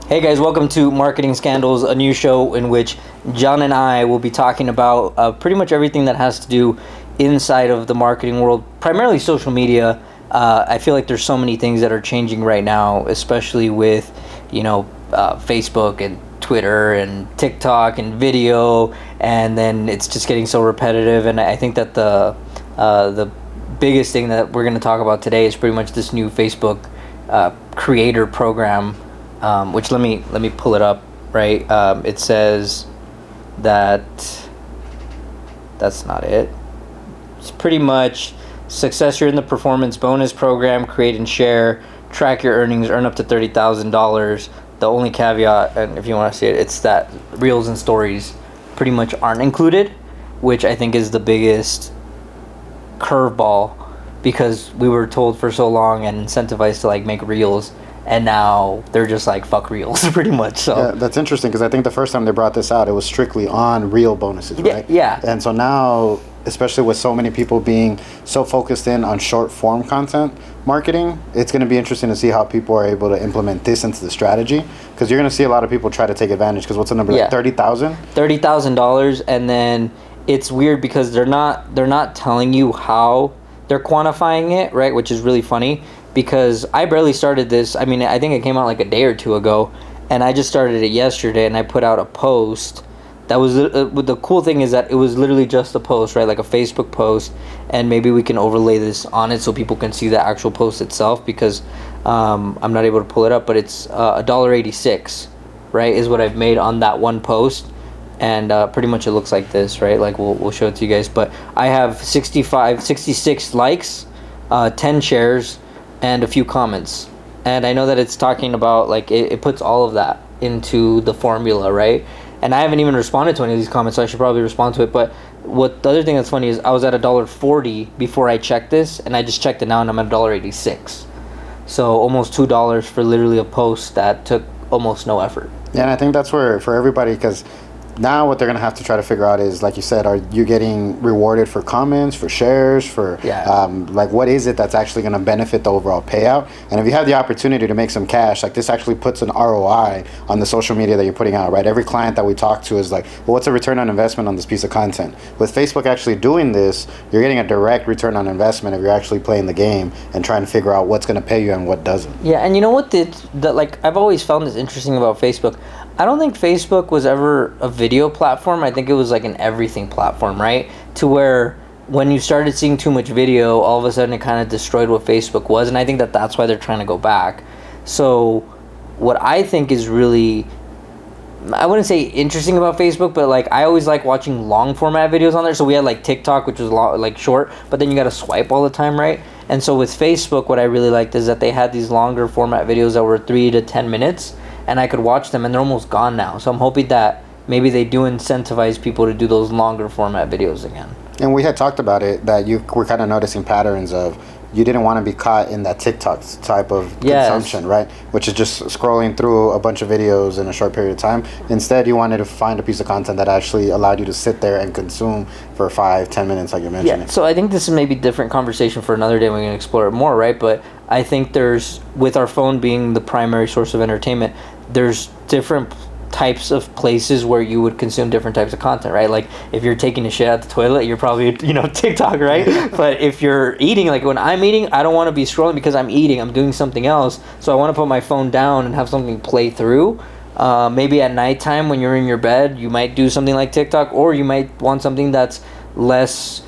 Hey guys, welcome to Marketing Scandals, a new show in which John and I will be talking about pretty much everything that has to do inside of the marketing world, primarily social media. I feel like there's so many things that are changing right now, especially with, Facebook and Twitter and TikTok and video, and then it's just getting so repetitive. And I think that the biggest thing that we're going to talk about today is pretty much this new Facebook creator program. Which let me pull it up, right? It says that that's not it. It's pretty much success. You're in the performance bonus program, create and share, track your earnings, earn up to $30,000. The only caveat, and if you want to see it, it's that reels and stories pretty much aren't included, which I think is the biggest curveball, because we were told for so long and incentivized to make reels. And now they're just fuck reels, pretty much. So yeah, that's interesting, because I think the first time they brought this out, it was strictly on reel bonuses, right? Yeah. And so now, especially with so many people being so focused in on short form content marketing, it's going to be interesting to see how people are able to implement this into the strategy, because you're going to see a lot of people try to take advantage. Because what's the number? Like $30,000? $30,000, and then it's weird because they're not telling you how they're quantifying it, right? Which is really funny. Because I barely started this. I mean, I think it came out like a day or two ago, and I just started it yesterday, and I put out a post. That was the cool thing is that it was literally just a post, right? Like a Facebook post, and maybe we can overlay this on it so people can see the actual post itself, because I'm not able to pull it up, but it's $1.86, right? Is what I've made on that one post, and pretty much it looks like this, right? Like we'll show it to you guys, but I have 66 likes, 10 shares, and a few comments. And I know that it's talking about it puts all of that into the formula, right? And I haven't even responded to any of these comments, so I should probably respond to it. But what the other thing that's funny is I was at $1.40 before I checked this, and I just checked it now, and I'm at $1.86. So almost $2 for literally a post that took almost no effort. Yeah, and I think that's where, for everybody, because now what they're going to have to try to figure out is, like you said, are you getting rewarded for comments, for shares, for what is it that's actually going to benefit the overall payout? And if you have the opportunity to make some cash, this actually puts an ROI on the social media that you're putting out, right? Every client that we talk to is well, what's a return on investment on this piece of content? With Facebook actually doing this, you're getting a direct return on investment if you're actually playing the game and trying to figure out what's going to pay you and what doesn't. Yeah, and you know what? I've always found this interesting about Facebook. I don't think Facebook was ever a video platform. I think it was an everything platform, right? To where when you started seeing too much video, all of a sudden it kind of destroyed what Facebook was. And I think that that's why they're trying to go back. So what I think is really, I wouldn't say interesting about Facebook, but I always like watching long format videos on there. So we had TikTok, which was short, but then you got to swipe all the time, right? And so with Facebook, what I really liked is that they had these longer format videos that were 3 to 10 minutes. And I could watch them, and they're almost gone now. So I'm hoping that maybe they do incentivize people to do those longer format videos again. And we had talked about it, that you were kind of noticing patterns of you didn't want to be caught in that TikTok type of consumption, right? Which is just scrolling through a bunch of videos in a short period of time. Instead, you wanted to find a piece of content that actually allowed you to sit there and consume for 5-10 minutes, like you mentioned. Yeah, so I think this is maybe a different conversation for another day. We can explore it more, right? But I think with our phone being the primary source of entertainment, there's different types of places where you would consume different types of content, right? If you're taking a shit at the toilet, you're probably TikTok, right? But if you're eating, when I'm eating, I don't want to be scrolling because I'm eating, I'm doing something else, so I want to put my phone down and have something play through. Maybe at nighttime when you're in your bed, you might do something like TikTok, or you might want something that's less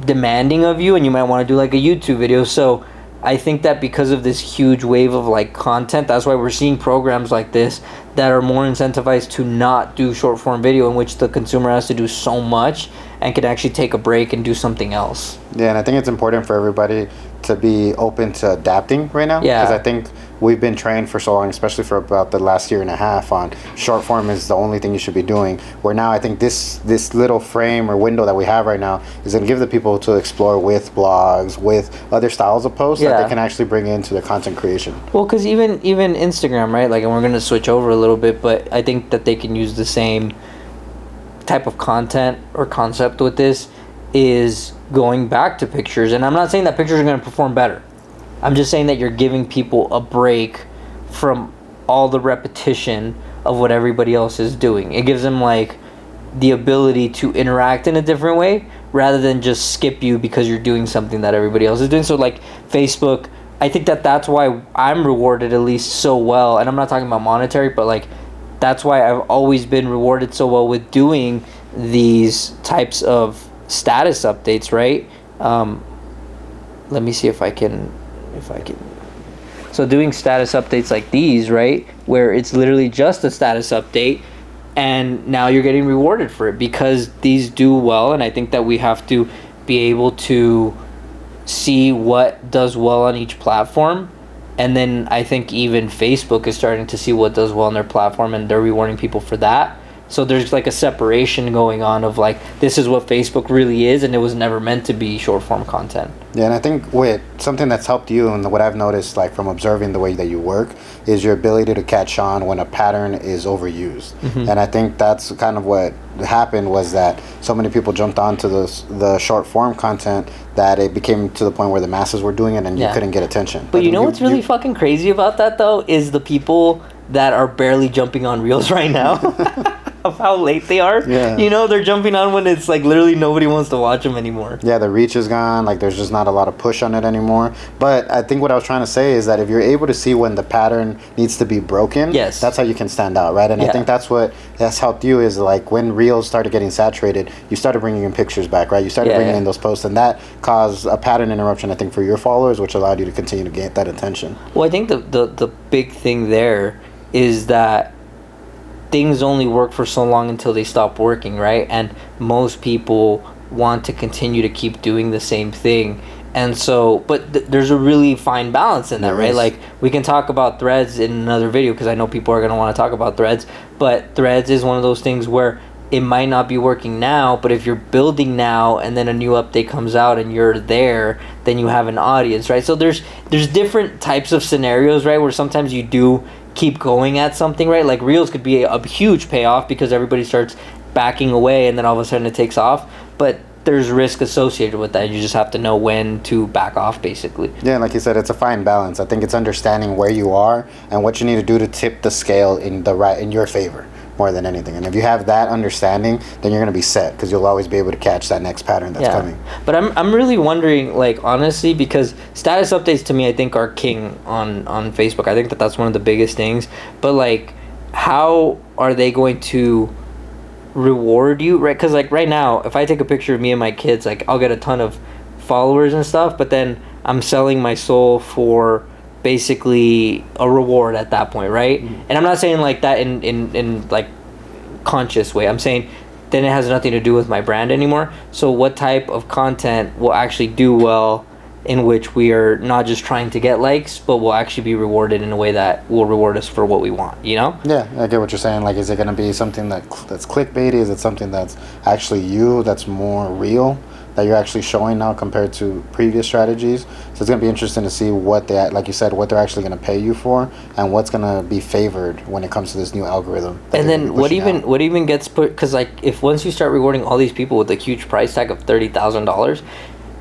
demanding of you, and you might want to do a YouTube video. So I think that because of this huge wave of content, that's why we're seeing programs like this that are more incentivized to not do short form video, in which the consumer has to do so much and can actually take a break and do something else. Yeah, and I think it's important for everybody to be open to adapting right now. Yeah. Because I think we've been trained for so long, especially for about the last year and a half, on short form is the only thing you should be doing. Where now I think this little frame or window that we have right now is going to give the people to explore with blogs, with other styles of posts that they can actually bring into their content creation. Well, because even Instagram, right? And we're going to switch over a little bit, but I think that they can use the same type of content or concept with this, is going back to pictures. And I'm not saying that pictures are going to perform better. I'm just saying that you're giving people a break from all the repetition of what everybody else is doing. It gives them like the ability to interact in a different way rather than just skip you because you're doing something that everybody else is doing. So like Facebook, I think that's why I'm rewarded at least so well, and I'm not talking about monetary, but like that's why I've always been rewarded so well with doing these types of status updates, right? Let me see if I can. So doing status updates like these, right, where it's literally just a status update, and now you're getting rewarded for it because these do well, and I think that we have to be able to see what does well on each platform. And then I think even Facebook is starting to see what does well on their platform, and they're rewarding people for that. So there's like a separation going on of like, this is what Facebook really is, and it was never meant to be short form content. Yeah, and I think with something that's helped you, and what I've noticed like from observing the way that you work, is your ability to catch on when a pattern is overused. And I think that's kind of what happened, was that so many people jumped onto the short form content that it became to the point where the masses were doing it and you couldn't get attention. But you know what's really fucking crazy about that though is the people that are barely jumping on Reels right now. Of how late they are. Yeah. You know, they're jumping on when it's like literally nobody wants to watch them anymore. Yeah, the reach is gone. Like there's just not a lot of push on it anymore. But I think what I was trying to say is that if you're able to see when the pattern needs to be broken, yes, that's how you can stand out, right? And I think that's helped you, is like when Reels started getting saturated, you started bringing in pictures back, right? You started bringing in those posts, and that caused a pattern interruption, I think, for your followers, which allowed you to continue to get that attention. Well, I think the big thing there is that things only work for so long until they stop working, right? And most people want to continue to keep doing the same thing. And so, but there's a really fine balance in that, right? Like, we can talk about Threads in another video because I know people are going to want to talk about Threads. But Threads is one of those things where it might not be working now, but if you're building now and then a new update comes out and you're there, then you have an audience, right? So there's different types of scenarios, right? Where sometimes you do keep going at something, right? Like Reels could be a huge payoff because everybody starts backing away and then all of a sudden it takes off. But there's risk associated with that. You just have to know when to back off, basically. Yeah, like you said, it's a fine balance. I think it's understanding where you are and what you need to do to tip the scale in your favor more than anything. And if you have that understanding, then you're going to be set, because you'll always be able to catch that next pattern that's coming. But I'm really wondering, like, honestly, because status updates to me, I think, are king on Facebook. I think that's one of the biggest things. But like, how are they going to reward you, right? Because like right now, if I take a picture of me and my kids, like, I'll get a ton of followers and stuff, but then I'm selling my soul for basically a reward at that point, right? And I'm not saying like that in like conscious way. I'm saying then it has nothing to do with my brand anymore. So what type of content will actually do well, in which we are not just trying to get likes, but will actually be rewarded in a way that will reward us for what we want, you know? Yeah, I get what you're saying. Like, is it going to be something that's clickbaity? Is it something that's actually you, that's more real, that you're actually showing now compared to previous strategies? So it's going to be interesting to see what they, like you said, what they're actually going to pay you for, and what's going to be favored when it comes to this new algorithm. And then what even gets put, because like if once you start rewarding all these people with a huge price tag of $30,000,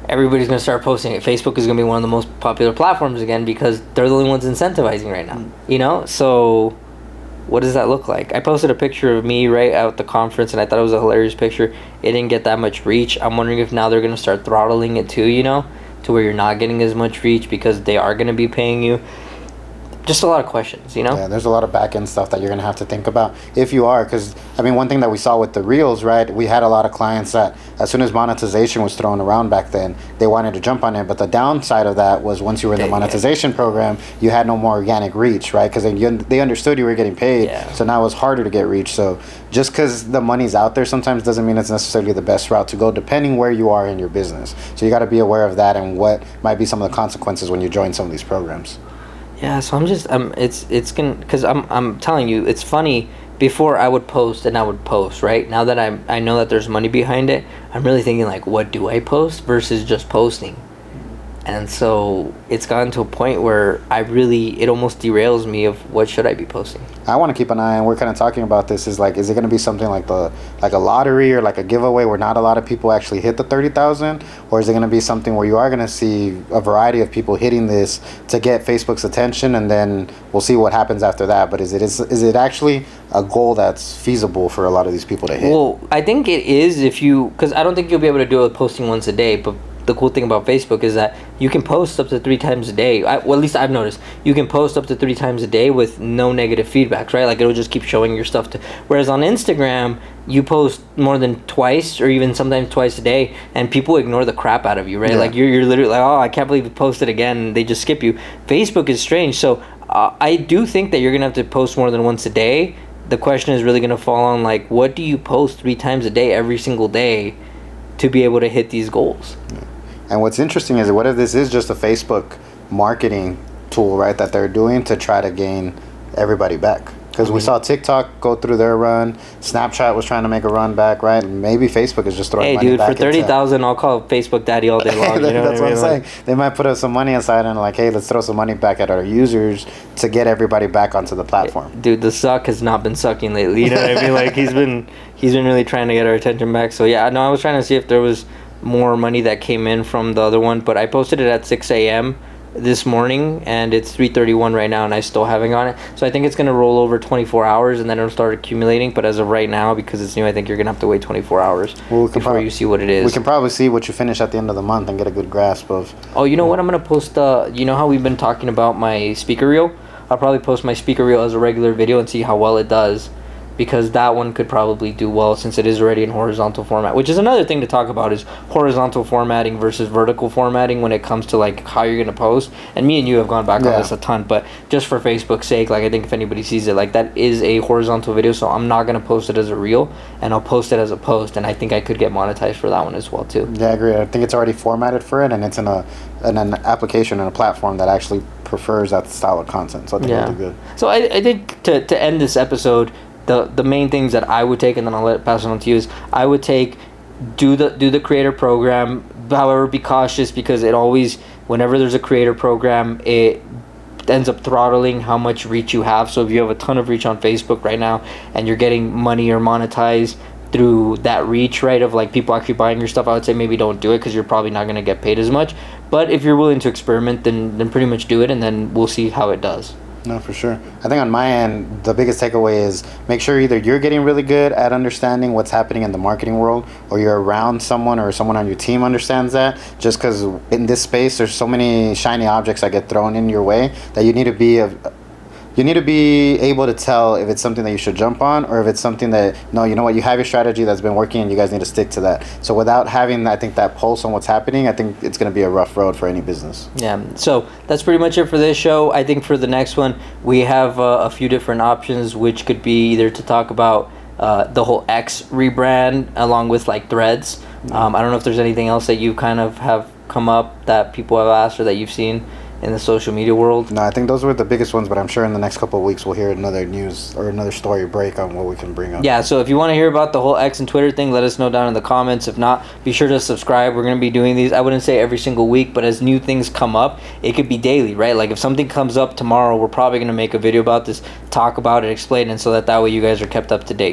everybody's going to start posting it. Facebook is going to be one of the most popular platforms again because they're the only ones incentivizing right now, you know? So what does that look like? I posted a picture of me right out at the conference, and I thought it was a hilarious picture. It didn't get that much reach. I'm wondering if now they're going to start throttling it too, you know, to where you're not getting as much reach because they are going to be paying you. Just a lot of questions, you know? Yeah, there's a lot of back-end stuff that you're going to have to think about if you are, because, I mean, one thing that we saw with the Reels, right, we had a lot of clients that as soon as monetization was thrown around back then, they wanted to jump on it, but the downside of that was once you were in the monetization program, you had no more organic reach, right, because they understood you were getting paid, so now it was harder to get reach. So just because the money's out there sometimes doesn't mean it's necessarily the best route to go, depending where you are in your business. So you got to be aware of that and what might be some of the consequences when you join some of these programs. Yeah, so I'm just it's gonna, because I'm telling you, it's funny. Before I would post, right? Now that I know that there's money behind it, I'm really thinking like, what do I post versus just posting? And so it's gotten to a point where it almost derails me of what should I be posting. I want to keep an eye on. We're kind of talking about this. Is like, is it going to be something like a lottery or like a giveaway where not a lot of people actually hit the 30,000, or is it going to be something where you are going to see a variety of people hitting this to get Facebook's attention, and then we'll see what happens after that? But is it actually a goal that's feasible for a lot of these people to hit? Well, I think it is because I don't think you'll be able to do it with posting once a day, but the cool thing about Facebook is that you can post up to 3 times a day. Well, at least I've noticed you can post up to 3 times a day with no negative feedbacks, right? Like it'll just keep showing your stuff. Whereas on Instagram, you post more than twice or even sometimes twice a day, and people ignore the crap out of you, right? Yeah. Like you're literally like, oh, I can't believe you posted again. And they just skip you. Facebook is strange. So I do think that you're gonna have to post more than once a day. The question is really gonna fall on like, what do you post 3 times a day every single day to be able to hit these goals? Yeah. And what's interesting is, what if this is just a Facebook marketing tool, right, that they're doing to try to gain everybody back? Because we saw TikTok go through their run. Snapchat was trying to make a run back, right? And maybe Facebook is just throwing money back. Hey, dude, for 30,000, I'll call Facebook daddy all day long. That's what I'm saying. They might put up some money aside and like, hey, let's throw some money back at our users to get everybody back onto the platform. Dude, the suck has not been sucking lately. You know what I mean? Like he's been really trying to get our attention back. So yeah, no, I was trying to see if there was more money that came in from the other one, but I posted it at 6 a.m. this morning, and it's 3:31 right now, and I still haven't gotten it. So I think it's going to roll over 24 hours, and then it'll start accumulating. But as of right now, because it's new, I think you're going to have to wait 24 hours before you see what it is. We can probably see what you finish at the end of the month and get a good grasp of... Oh, you know what? I'm going to post... you know how we've been talking about my speaker reel? I'll probably post my speaker reel as a regular video and see how well it does, because that one could probably do well since it is already in horizontal format, which is another thing to talk about, is horizontal formatting versus vertical formatting when it comes to like how you're going to post. And me and you have gone back on this a ton, but just for Facebook's sake, like I think if anybody sees it, like that is a horizontal video, so I'm not going to post it as a reel, and I'll post it as a post, and I think I could get monetized for that one as well too. Yeah, I agree. I think it's already formatted for it, and it's in an application and a platform that actually prefers that style of content, so I think it'll do good. So I think to end this episode, the main things that I would take, and then I'll pass it on to you, is I would take do the creator program. However, be cautious, because it always, whenever there's a creator program, it ends up throttling how much reach you have. So if you have a ton of reach on Facebook right now and you're getting money or monetized through that reach, right, of like people actually buying your stuff, I would say maybe don't do it, because you're probably not going to get paid as much. But if you're willing to experiment, then pretty much do it, and then we'll see how it does. No, for sure. I think on my end, the biggest takeaway is make sure either you're getting really good at understanding what's happening in the marketing world, or you're around someone or someone on your team understands that. Just because in this space, there's so many shiny objects that get thrown in your way that you need to be able to tell if it's something that you should jump on, or if it's something that, no, you know what, you have your strategy that's been working and you guys need to stick to that. So without having, I think, that pulse on what's happening, I think it's going to be a rough road for any business. Yeah, so that's pretty much it for this show. I think for the next one, we have a few different options, which could be either to talk about the whole X rebrand along with like Threads. I don't know if there's anything else that you kind of have come up that people have asked or that you've seen in the social media world. No, I think those were the biggest ones, but I'm sure in the next couple of weeks we'll hear another news or another story break on what we can bring up. Yeah, so if you want to hear about the whole X and Twitter thing, let us know down in the comments. If not, be sure to subscribe. We're going to be doing these, I wouldn't say every single week, but as new things come up, it could be daily, right? Like if something comes up tomorrow, we're probably going to make a video about this, talk about it, explain it, so that way you guys are kept up to date.